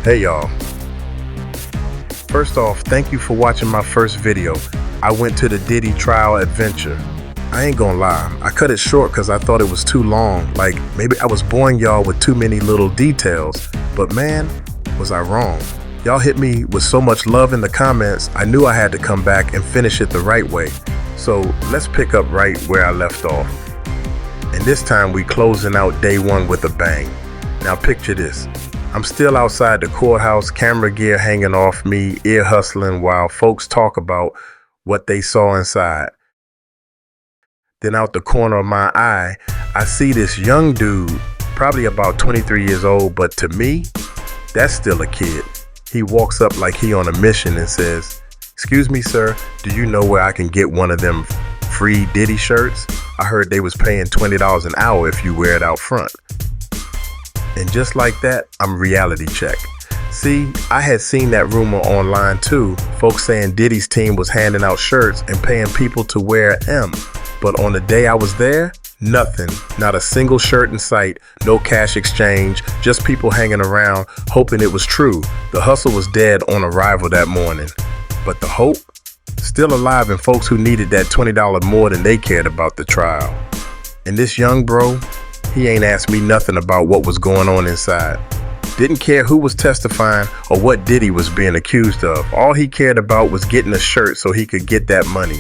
Hey y'all. First off, thank you for watching my first video. I went to the Diddy trial adventure. I ain't gonna lie, I cut it short because I thought it was too long. Like, maybe I was boring y'all with too many little details. But man, was I wrong. Y'all hit me with so much love in the comments, I knew I had to come back and finish it the right way. So let's pick up right where I left off. And this time we closing out day one with a bang. Now picture this. I'm still outside the courthouse, camera gear hanging off me, ear hustling while folks talk about what they saw inside. Then out the corner of my eye, I see this young dude, probably about 23 years old, but to me, that's still a kid. He walks up like he on a mission and says, "Excuse me, sir, do you know where I can get one of them free Diddy shirts? I heard they was paying $20 an hour if you wear it out front." And just like that, I'm reality check. See, I had seen that rumor online too, folks saying Diddy's team was handing out shirts and paying people to wear them. But on the day I was there, nothing, not a single shirt in sight, no cash exchange, just people hanging around hoping it was true. The hustle was dead on arrival that morning. But the hope? Still alive in folks who needed that $20 more than they cared about the trial. And this young bro, he ain't asked me nothing about what was going on inside. Didn't care who was testifying or what Diddy was being accused of. All he cared about was getting a shirt so he could get that money.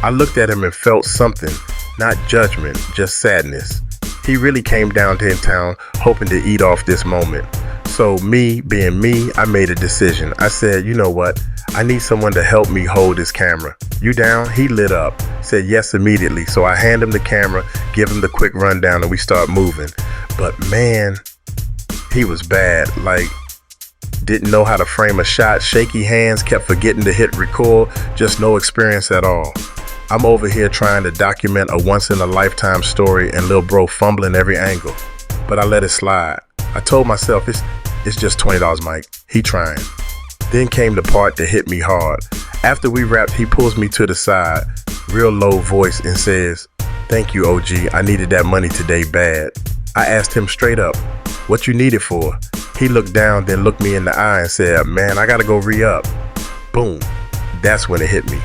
I looked at him and felt something, not judgment, just sadness. He really came downtown hoping to eat off this moment. So me, being me, I made a decision. I said, you know what? I need someone to help me hold this camera. You down? He lit up, said yes immediately. So I hand him the camera, give him the quick rundown, and we start moving. But man, he was bad. Like, didn't know how to frame a shot, shaky hands, kept forgetting to hit record, just no experience at all. I'm over here trying to document a once-in-a-lifetime story and lil' bro fumbling every angle. But I let it slide. I told myself, it's just $20, Mike. He trying. Then came the part that hit me hard. After we wrapped, he pulls me to the side, real low voice, and says, "Thank you, OG. I needed that money today bad." I asked him straight up, "What you need it for?" He looked down, then looked me in the eye and said, "Man, I gotta go re-up." Boom. That's when it hit me.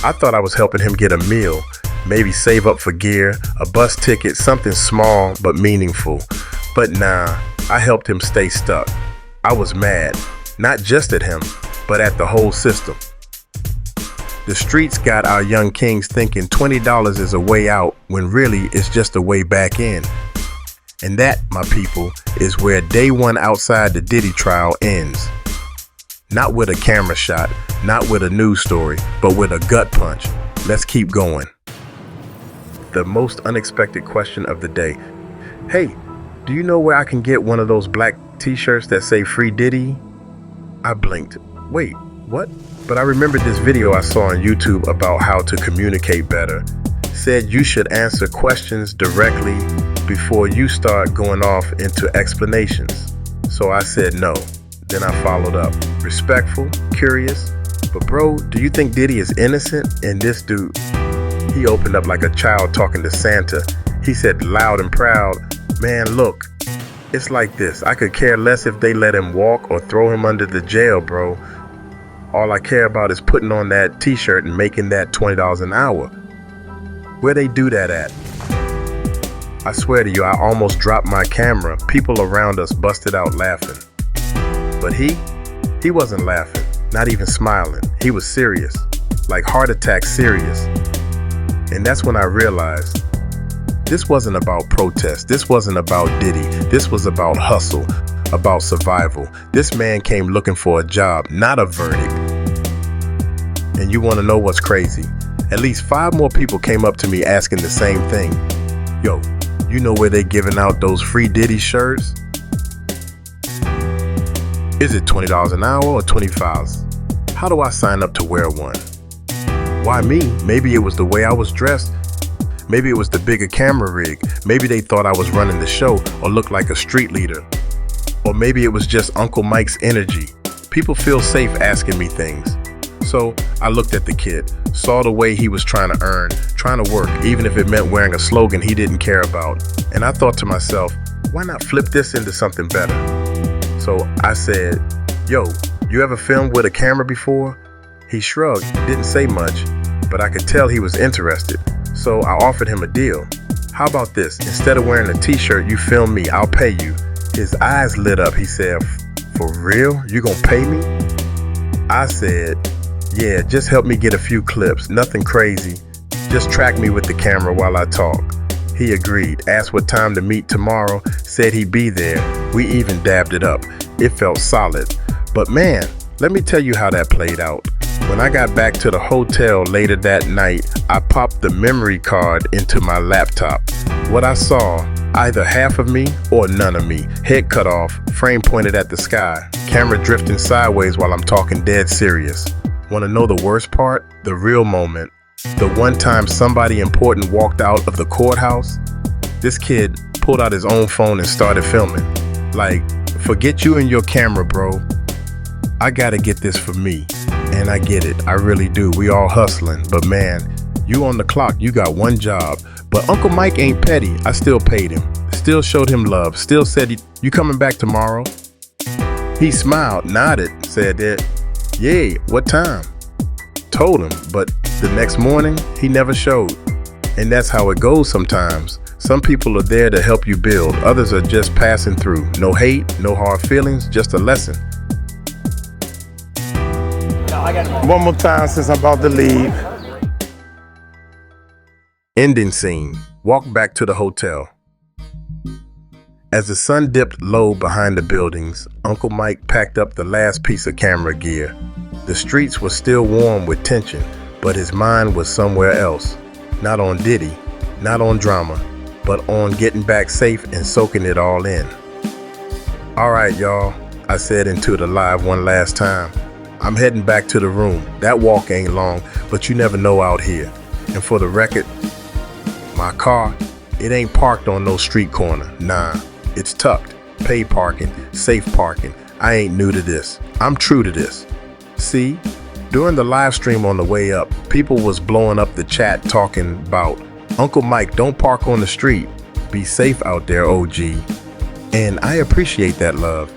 I thought I was helping him get a meal, maybe save up for gear, a bus ticket, something small but meaningful. But nah, I helped him stay stuck. I was mad, not just at him, but at the whole system. The streets got our young kings thinking $20 is a way out when really it's just a way back in. And that, my people, is where day one outside the Diddy trial ends. Not with a camera shot, not with a news story, but with a gut punch. Let's keep going. The most unexpected question of the day. Hey, do you know where I can get one of those black t-shirts that say Free Diddy? I blinked. Wait, what? But I remembered this video I saw on YouTube about how to communicate better. Said you should answer questions directly before you start going off into explanations. So I said no. Then I followed up. Respectful, curious, but bro, do you think Diddy is innocent? And this dude, he opened up like a child talking to Santa. He said loud and proud, "Man, look, it's like this. I could care less if they let him walk or throw him under the jail, bro. All I care about is putting on that t-shirt and making that $20 an hour." Where they do that at? I swear to you, I almost dropped my camera. People around us busted out laughing. But he wasn't laughing, not even smiling. He was serious, like heart attack serious. And that's when I realized this wasn't about protest. This wasn't about Diddy. This was about hustle, about survival. This man came looking for a job, not a verdict. And you want to know what's crazy? At least 5 more people came up to me asking the same thing. Yo, you know where they giving out those free Diddy shirts? Is it $20 an hour or $25? How do I sign up to wear one? Why me? Maybe it was the way I was dressed. Maybe it was the bigger camera rig. Maybe they thought I was running the show or looked like a street leader. Or maybe it was just Uncle Mike's energy. People feel safe asking me things. So I looked at the kid, saw the way he was trying to earn, trying to work, even if it meant wearing a slogan he didn't care about. And I thought to myself, why not flip this into something better? So So I said, yo, you ever filmed with a camera before? He shrugged, didn't say much, but I could tell he was interested. So I offered him a deal. How about this? Instead of wearing a t-shirt, you film me, I'll pay you. His eyes lit up. He said, for real? You gonna pay me? I said, yeah, just help me get a few clips, nothing crazy. Just track me with the camera while I talk. He agreed, asked what time to meet tomorrow, said he'd be there. We even dabbed it up. It felt solid. But man, let me tell you how that played out. When I got back to the hotel later that night, I popped the memory card into my laptop. What I saw, either half of me or none of me. Head cut off, frame pointed at the sky, camera drifting sideways while I'm talking dead serious. Want to know the worst part? The real moment. The one time somebody important walked out of the courthouse. This kid pulled out his own phone and started filming. Like, forget you and your camera, bro. I gotta get this for me. And I get it, I really do. We all hustling, but man, you on the clock, you got one job. But Uncle Mike ain't petty. I still paid him, still showed him love, still said, you coming back tomorrow? He smiled, nodded, said that, yeah, what time? Told him, but the next morning, he never showed. And that's how it goes sometimes. Some people are there to help you build, others are just passing through. No hate, no hard feelings, just a lesson. One more time since I'm about to leave. Ending scene. Walk back to the hotel. As the sun dipped low behind the buildings, Uncle Mike packed up the last piece of camera gear. The streets were still warm with tension, but his mind was somewhere else. Not on Diddy, not on drama, but on getting back safe and soaking it all in. All right, y'all, I said into the live one last time. I'm heading back to the room. That walk ain't long, but you never know out here. And for the record, my car, it ain't parked on no street corner. Nah, it's tucked, paid parking, safe parking. I ain't new to this. I'm true to this. See, during the live stream on the way up, people was blowing up the chat talking about, Uncle Mike, don't park on the street. Be safe out there, OG. And I appreciate that love.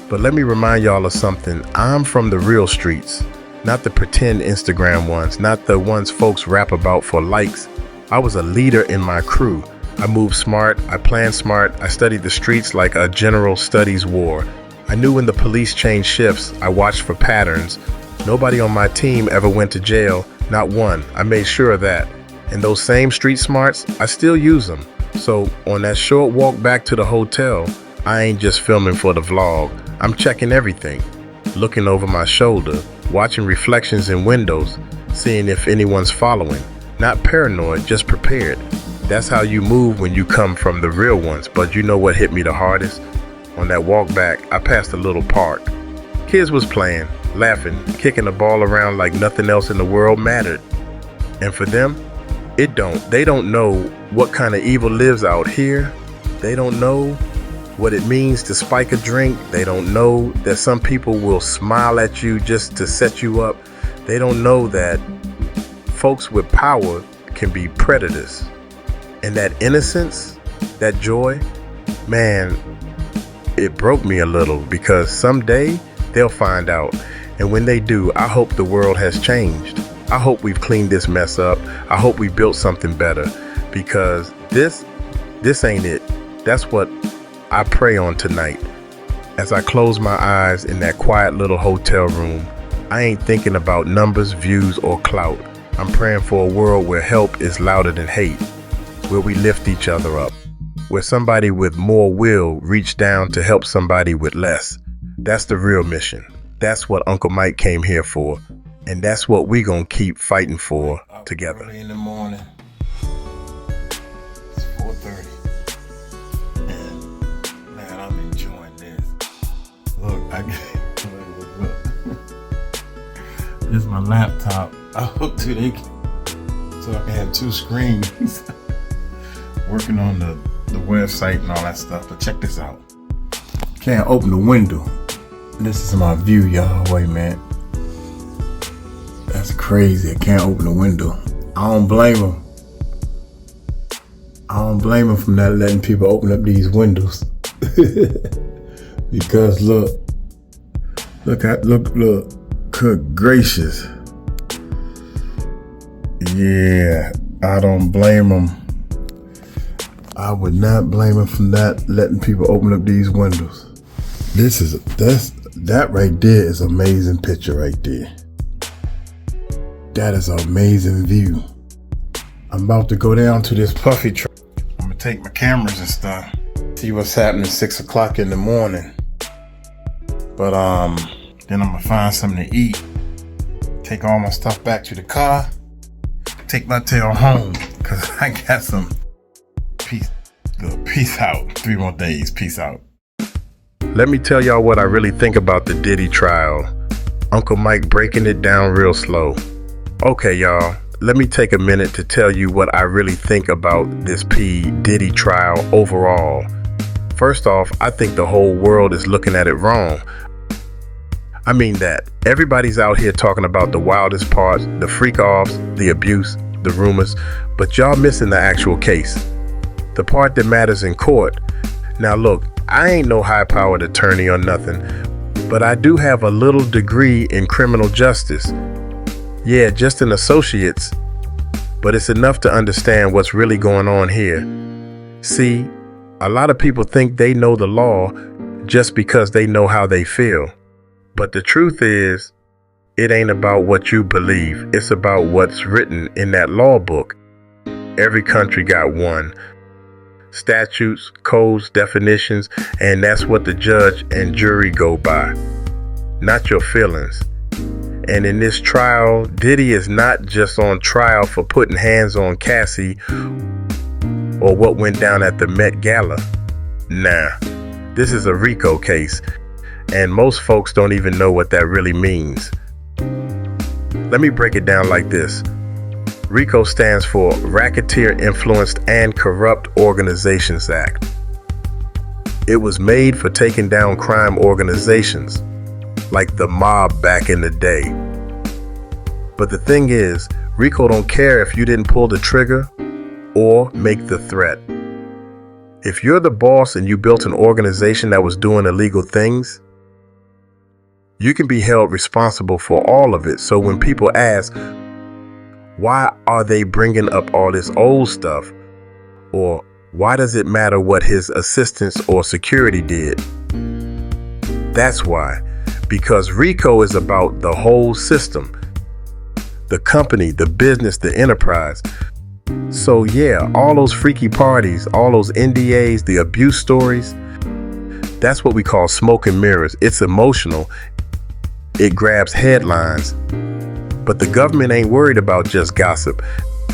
But let me remind y'all of something. I'm from the real streets, not the pretend Instagram ones, not the ones folks rap about for likes. I was a leader in my crew. I moved smart, I planned smart, I studied the streets like a general studies war. I knew when the police changed shifts, I watched for patterns. Nobody on my team ever went to jail, not one. I made sure of that. And those same street smarts, I still use them. So on that short walk back to the hotel, I ain't just filming for the vlog. I'm checking everything, looking over my shoulder, watching reflections in windows, seeing if anyone's following. Not paranoid, just prepared. That's how you move when you come from the real ones. But you know what hit me the hardest? On that walk back, I passed a little park. Kids was playing, laughing, kicking the ball around like nothing else in the world mattered. And for them, they don't know what kind of evil lives out here. They don't know what it means to spike a drink. They don't know that some people will smile at you just to set you up. They don't know that folks with power can be predators. And that innocence, that joy, man, it broke me a little because someday they'll find out. And when they do, I hope the world has changed. I hope we've cleaned this mess up. I hope we built something better because this ain't it. That's what I pray on tonight. As I close my eyes in that quiet little hotel room, I ain't thinking about numbers, views, or clout. I'm praying for a world where help is louder than hate, where we lift each other up, where somebody with more will reach down to help somebody with less. That's the real mission. That's what Uncle Mike came here for, and that's what we gonna keep fighting for together. Early in the morning. It's 4:30. And man, I'm enjoying this. Look, this is my laptop. I hooked to it so I can have two screens. Working on the website and all that stuff. But check this out. Can't open the window. This is my view, y'all. Wait a minute. That's crazy. I can't open the window. I don't blame them. I don't blame them for not letting people open up these windows. Because look, Look, good gracious. Yeah, I don't blame him. I would not blame him for not letting people open up these windows. That right there is an amazing picture right there. That is an amazing view. I'm about to go down to this puffy truck. I'm gonna take my cameras and stuff. See what's happening 6 o'clock in the morning. But then I'm gonna find something to eat. Take all my stuff back to the car. Take my tail home, cause I got some peace out. 3 more days, peace out. Let me tell y'all what I really think about the Diddy trial. Uncle Mike breaking it down real slow. Okay, y'all, let me take a minute to tell you what I really think about this P. Diddy trial overall. First off, I think the whole world is looking at it wrong. I mean that everybody's out here talking about the wildest parts, the freak-offs, the abuse, the rumors, but y'all missing the actual case. The part that matters in court. Now look, I ain't no high-powered attorney or nothing, but I do have a little degree in criminal justice. Yeah, just an associate's, but it's enough to understand what's really going on here. See, a lot of people think they know the law just because they know how they feel. But the truth is, it ain't about what you believe. It's about what's written in that law book. Every country got one. Statutes, codes, definitions, and that's what the judge and jury go by. Not your feelings. And in this trial, Diddy is not just on trial for putting hands on Cassie or what went down at the Met Gala. Nah, this is a RICO case, and most folks don't even know what that really means. Let me break it down like this. RICO stands for Racketeer Influenced and Corrupt Organizations Act. It was made for taking down crime organizations, like the mob back in the day. But the thing is, RICO don't care if you didn't pull the trigger or make the threat. If you're the boss and you built an organization that was doing illegal things, you can be held responsible for all of it. So when people ask, why are they bringing up all this old stuff? Or why does it matter what his assistants or security did? That's why. Because RICO is about the whole system. The company, the business, the enterprise. So yeah, all those freaky parties, all those NDAs, the abuse stories, that's what we call smoke and mirrors. It's emotional. It grabs headlines. But the government ain't worried about just gossip.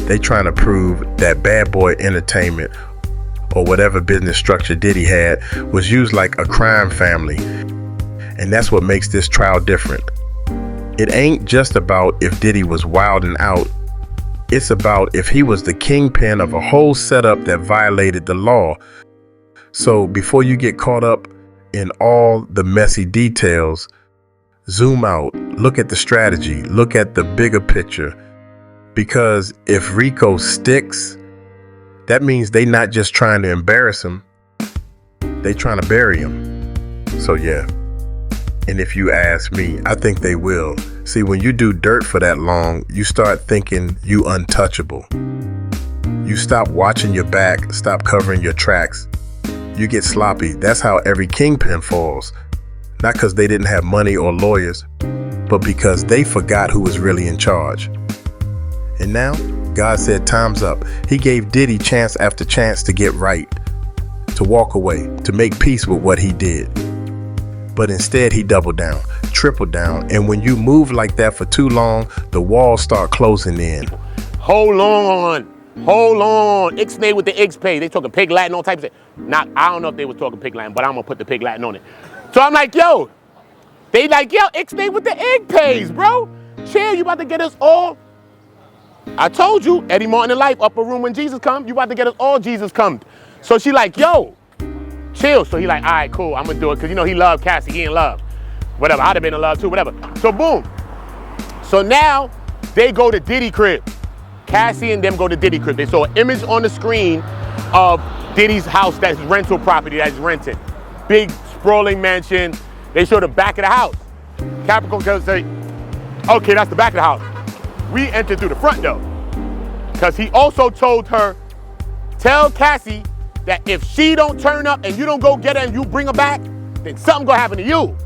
They trying to prove that Bad Boy Entertainment or whatever business structure Diddy had was used like a crime family. And that's what makes this trial different. It ain't just about if Diddy was wilding out. It's about if he was the kingpin of a whole setup that violated the law. So before you get caught up in all the messy details, zoom out, look at the strategy, look at the bigger picture. Because if RICO sticks, that means they not just trying to embarrass him, they trying to bury him. So yeah. And if you ask me, I think they will. See, when you do dirt for that long, you start thinking you untouchable. You stop watching your back, stop covering your tracks. You get sloppy. That's how every kingpin falls. Not because they didn't have money or lawyers, but because they forgot who was really in charge. And now, God said time's up. He gave Diddy chance after chance to get right, to walk away, to make peace with what he did. But instead, he doubled down, tripled down, and when you move like that for too long, the walls start closing in. Hold on. Ixnay with the X-Pay. They talking pig Latin, all types of shit. I don't know if they was talking pig Latin, but I'm gonna put the pig Latin on it. So I'm like, yo, they like, yo, Ixnay with the egg pays, bro. Chill, you about to get us all. I told you, Eddie Martin in life, upper room when Jesus come, you about to get us all Jesus come. So she like, yo, chill. So he like, all right, cool, I'm gonna do it. Cause you know he loved Cassie, he in love. Whatever, I'd have been in love too, whatever. So boom. So now they go to Diddy crib. Cassie and them go to Diddy crib. They saw an image on the screen of Diddy's house that's rental property that he's renting. Big sprawling mansion. They show the back of the house. Capricorn can say, okay, that's the back of the house. We entered through the front door. Because he also told her, tell Cassie that if she don't turn up and you don't go get her and you bring her back, then something gonna happen to you.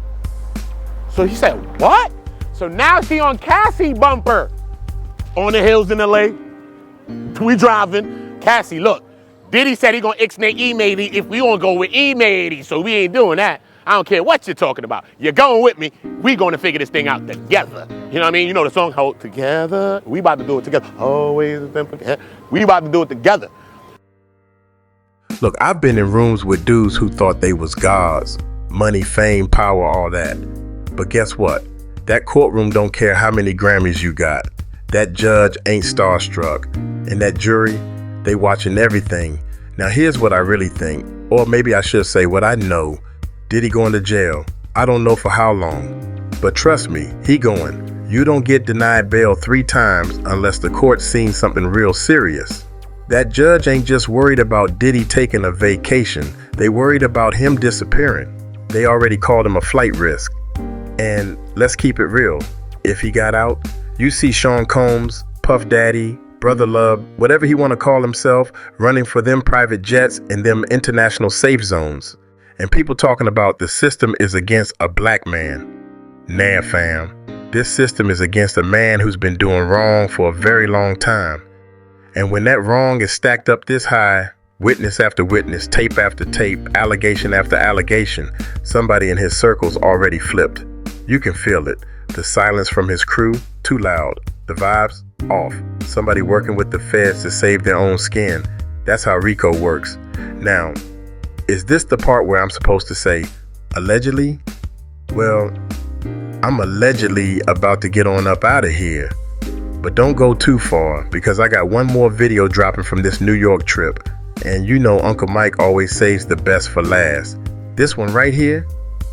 So he said, what? So now she on Cassie bumper. On the hills in LA. We driving. Cassie, look, Diddy said he gonna ixnay E-Matey if we gonna go with E-Matey, so we ain't doing that. I don't care what you're talking about. You're going with me. We gonna figure this thing out together. You know what I mean? You know the song, Hold Together. We about to do it together. Always been. We about to do it together. Look, I've been in rooms with dudes who thought they was gods. Money, fame, power, all that. But guess what? That courtroom don't care how many Grammys you got. That judge ain't starstruck. And that jury, they watching everything. Now here's what I really think. Or maybe I should say what I know. Diddy going to jail. I don't know for how long. But trust me, he going. You don't get denied bail 3 times unless the court seen something real serious. That judge ain't just worried about Diddy taking a vacation. They worried about him disappearing. They already called him a flight risk. And let's keep it real. If he got out, you see Sean Combs, Puff Daddy, Brother Love, whatever he want to call himself, running for them private jets and them international safe zones. And people talking about the system is against a black man. Nah, fam. This system is against a man who's been doing wrong for a very long time. And when that wrong is stacked up this high, witness after witness, tape after tape, allegation after allegation, somebody in his circle's already flipped. You can feel it. The silence from his crew, too loud. The vibes, off. Somebody working with the feds to save their own skin. That's how RICO works. Now, is this the part where I'm supposed to say, allegedly? Well, I'm allegedly about to get on up out of here. But don't go too far, because I got one more video dropping from this New York trip. And you know Uncle Mike always saves the best for last. This one right here,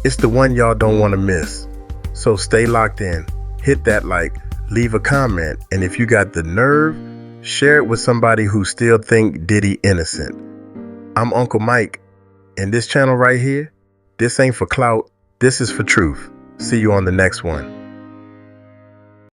it's the one y'all don't want to miss. So stay locked in, hit that like, leave a comment, and if you got the nerve, share it with somebody who still think Diddy innocent. I'm Uncle Mike, and this channel right here, this ain't for clout, this is for truth. See you on the next one.